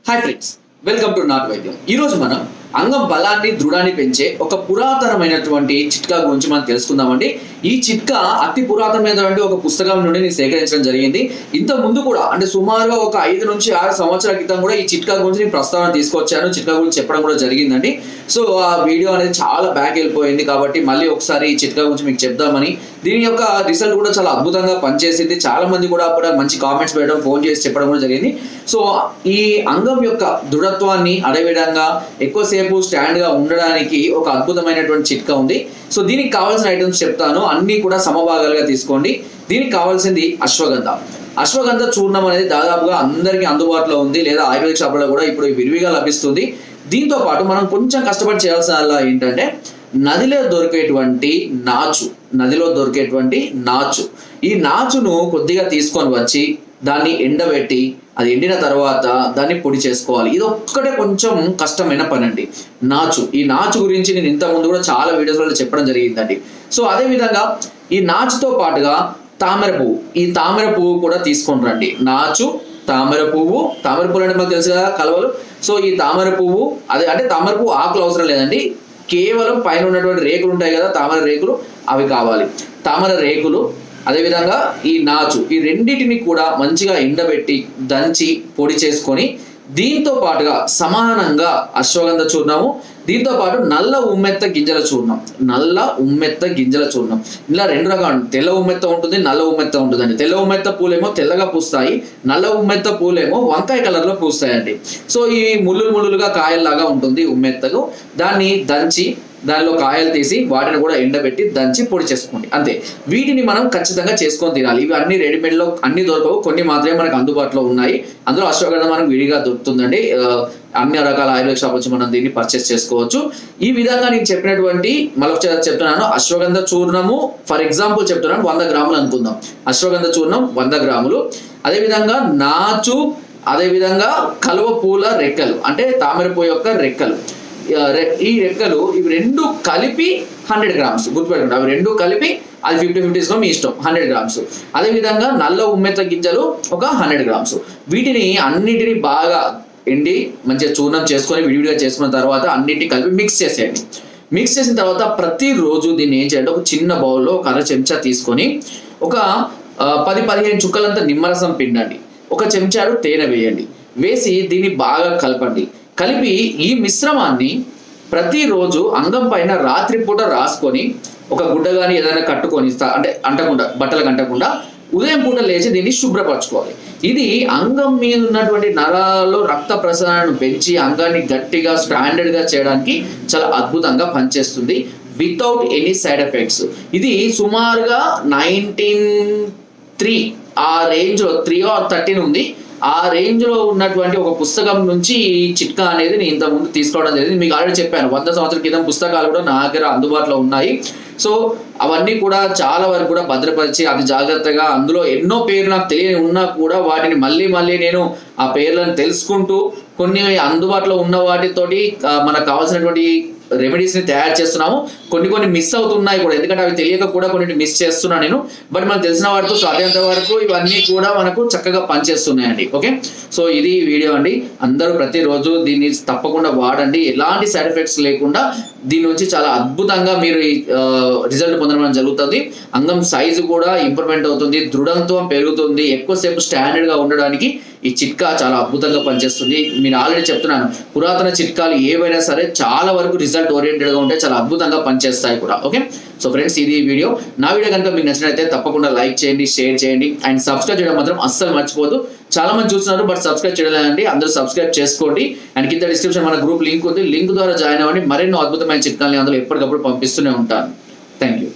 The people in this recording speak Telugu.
Hi friends, welcome to not వైద్యం. ఈరోజు మనం అంగం బలాన్ని దృఢాన్ని పెంచే ఒక పురాతనమైనటువంటి చిట్కా గురించి మనం తెలుసుకుందామండి. ఈ చిట్కా అతి పురాతనమైనటువంటి ఒక పుస్తకం నుండి నేను సేకరించడం జరిగింది. ఇంత ముందు కూడా అంటే సుమారుగా ఒక 5 నుంచి 6 సంవత్సరాల క్రితం కూడా ఈ చిట్కా గురించి నేను ప్రస్తావన తీసుకొచ్చాను. చిట్కా గురించి చెప్పడం కూడా జరిగిందండి. సో ఆ వీడియో అనేది చాలా బ్యాక్ వెళ్ళిపోయింది కాబట్టి మళ్ళీ ఒకసారి ఈ చిట్కా గురించి మీకు చెప్దామని. దీని యొక్క రిజల్ట్ కూడా చాలా అద్భుతంగా పనిచేసింది. చాలా మంది కూడా అప్పుడు మంచి కామెంట్స్ పెట్టడం, ఫోన్ చేసి చెప్పడం కూడా జరిగింది. సో ఈ అంగం యొక్క దృఢత్వాన్ని అదేవిధంగా ఎక్కువసేపు స్టాండ్ గా ఉండడానికి ఒక అద్భుతమైనటువంటి చిట్కా ఉంది. సో దీనికి కావాల్సిన ఐటమ్స్ చెప్తాను, అన్ని కూడా సమభాగాలుగా తీసుకోండి. దీనికి కావాల్సింది అశ్వగంధ. అశ్వగంధ చూర్ణం అనేది దాదాపుగా అందరికీ అందుబాటులో ఉంది, లేదా ఆయుర్వేద షాపులో కూడా ఇప్పుడు విరివిగా లభిస్తుంది. దీంతో పాటు మనం కొంచెం కష్టపడి చేయాల్సిన ఏంటంటే నదిలో దొరికేటువంటి నాచు, ఈ నాచును కొద్దిగా తీసుకొని వచ్చి దాన్ని ఎండబెట్టి అది ఎండిన తర్వాత దాన్ని పొడి చేసుకోవాలి. ఇది ఒక్కటే కొంచెం కష్టమైన పని అండి. ఈ నాచు గురించి నేను ఇంత ముందు కూడా చాలా వీడియోస్లో చెప్పడం జరిగిందండి. సో అదే విధంగా ఈ నాచుతో పాటుగా తామర పువ్వు, ఈ తామర పువ్వు కూడా తీసుకొని రండి. తామర పువ్వు అంటే మాకు తెలుసు కదా, కలవలు. సో ఈ తామర పువ్వు అంటే తామర పువ్వు ఆకులు అవసరం లేదండి, కేవలం పైన ఉన్నటువంటి రేకులు ఉంటాయి కదా, తామర రేకులు, అవి కావాలి. తామర రేకులు, అదేవిధంగా ఈ నాచు, ఈ రెండింటిని కూడా మంచిగా ఎండబెట్టి దంచి పొడి చేసుకొని దీంతో పాటుగా సమానంగా అశ్వగంధ చూర్ణము, దీంతో పాటు నల్ల ఉమ్మెత్త గింజల చూర్ణం. ఇలా 2 రకాలు, తెల్ల ఉమ్మెత్త ఉంటుంది, నల్ల ఉమ్మెత్త ఉంటుందండి. తెల్ల ఉమ్మెత్త పూలేమో తెల్లగా పూస్తాయి, నల్ల ఉమ్మెత్త పూలేమో వంకాయ కలర్ లో పూస్తాయండి. సో ఈ ముళ్ళులుగా కాయల్లాగా ఉంటుంది ఉమ్మెత్తకు. దాన్ని దంచి దానిలో కాయలు తీసి వాటిని కూడా ఎండబెట్టి దంచి పొడి చేసుకోండి, అంతే. వీటిని మనం ఖచ్చితంగా చేసుకొని తినాలి. ఇవి అన్ని రెడీమేడ్ లో అన్ని దొరకవు, కొన్ని మాత్రమే మనకు అందుబాటులో ఉన్నాయి. అందులో అశ్వగంధ మనకు విడిగా దొరుకుతుందండి. అన్ని రకాల ఆయుర్వేద షాప్ నుంచి మనం దీన్ని పర్చేస్ చేసుకోవచ్చు. ఈ విధంగా నేను చెప్పినటువంటి మళ్ళీ చెప్తున్నాను, అశ్వగంధ చూర్ణము ఫర్ ఎగ్జాంపుల్ చెప్తున్నాను 100 గ్రాములు అనుకుందాం. అశ్వగంధ చూర్ణం 100 గ్రాములు, అదేవిధంగా నాచు, అదేవిధంగా కలువ పూల రెక్కలు అంటే తామర పువ్వు యొక్క రెక్కలు, ఈ రెక్కలు, ఇవి 2 కలిపి 100 గ్రామ్స్ గుర్తుపెట్టుకోండి. అవి 2 కలిపి అది 50-50 మీ ఇష్టం, 100 గ్రామ్స్. అదేవిధంగా నల్ల ఉమ్మెత్త గింజలు ఒక 100 గ్రామ్స్. వీటిని అన్నిటిని బాగా ఎండి మంచిగా చూర్ణం చేసుకొని విడివిడిగా చేసుకున్న తర్వాత అన్నిటిని కలిపి మిక్స్ చేసేయండి. మిక్స్ చేసిన తర్వాత ప్రతిరోజు దీన్ని ఏం చేయండి, ఒక చిన్న బౌల్లో ఒక 1/2 చెంచా తీసుకొని ఒక 10-15 చుక్కలంతా నిమ్మరసం పిండండి, 1 చెంచాడు తేనె వేయండి, వేసి దీన్ని బాగా కలిపి ఈ మిశ్రమాన్ని ప్రతిరోజు అంగం పైన రాత్రిపూట రాసుకొని ఒక గుడ్డ కానీ ఏదైనా కట్టుకొని, అంటే బట్టలు కంటకుండా ఉదయం పూట లేచి దీన్ని శుభ్రపరచుకోవాలి. ఇది అంగం మీద ఉన్నటువంటి నరాల్లో రక్త ప్రసరణను పెంచి అంగాన్ని గట్టిగా స్టాండర్డ్ గా చేయడానికి చాలా అద్భుతంగా పనిచేస్తుంది, వితౌట్ ఎనీ సైడ్ ఎఫెక్ట్స్. ఇది సుమారుగా 1903 ఆ రేంజ్ లో 3 or 13 ఉంది. ఆ రేంజ్ లో ఉన్నటువంటి ఒక పుస్తకం నుంచి ఈ చిట్కా అనేది నేను ఇంతకుముందు తీసుకోవడం జరిగింది. మీకు ఆల్రెడీ చెప్పాను, 100 సంవత్సరాల క్రితం పుస్తకాలు కూడా నా దగ్గర అందుబాటులో ఉన్నాయి. సో అవన్నీ కూడా చాలా వరకు కూడా భద్రపరిచి అది జాగ్రత్తగా, అందులో ఎన్నో పేర్లు నాకు తెలియని ఉన్నా కూడా వాటిని మళ్ళీ నేను ఆ పేర్లను తెలుసుకుంటూ కొన్ని అందుబాటులో ఉన్న వాటితోటి మనకు కావాల్సినటువంటి రెమెడీస్ ని తయారు చేస్తున్నాము. కొన్ని మిస్ అవుతున్నాయి కూడా, ఎందుకంటే అవి తెలియక కూడా కొన్ని మిస్ చేస్తున్నాను నేను. బట్ మనకు తెలిసిన వాటితో సాధ్యంత వరకు ఇవన్నీ కూడా మనకు చక్కగా పనిచేస్తున్నాయండి. ఓకే, సో ఇది వీడియో అండి. అందరూ ప్రతిరోజు దీన్ని తప్పకుండా వాడండి, ఎలాంటి సైడ్ ఎఫెక్ట్స్ లేకుండా దీని నుంచి చాలా అద్భుతంగా మీరు రిజల్ట్ పొందడం జరుగుతుంది. అంగం సైజు కూడా ఇంప్రూవ్మెంట్ అవుతుంది, దృఢత్వం పెరుగుతుంది, ఎక్కువసేపు స్టాండర్డ్ గా ఉండడానికి ఈ చిట్కా చాలా అద్భుతంగా పనిచేస్తుంది. నేను ఆల్రెడీ చెప్తున్నాను, పురాతన చిట్కాలు ఏవైనా సరే చాలా వరకు రిజల్ట్ ఓరియంటెడ్ గా ఉంటే చాలా అద్భుతంగా పనిచేస్తాయి కూడా. ఓకే, సో ఫ్రెండ్స్ ఇది వీడియో. నా వీడియో కనుక మీకు నచ్చినట్లయితే తప్పకుండా లైక్ చేయండి, షేర్ చేయండి, అండ్ సబ్స్క్రైబ్ చేయడం మాత్రం అస్సలు మర్చిపోదు. చాలా మంది చూస్తున్నారు బట్ సబ్స్క్రైబ్ చేయలేదండి, అందరూ సబ్స్క్రైబ్ చేసుకోండి. అండ్ కింద డిస్క్రిప్షన్ మన గ్రూప్ లింక్ ఉంది, లింక్ ద్వారా జాయిన్ అవ్వండి. మరెన్నో అద్భుతమైన చిట్కాలని అందులో ఎప్పటికప్పుడు పంపిస్తూనే ఉంటాను. Thank you.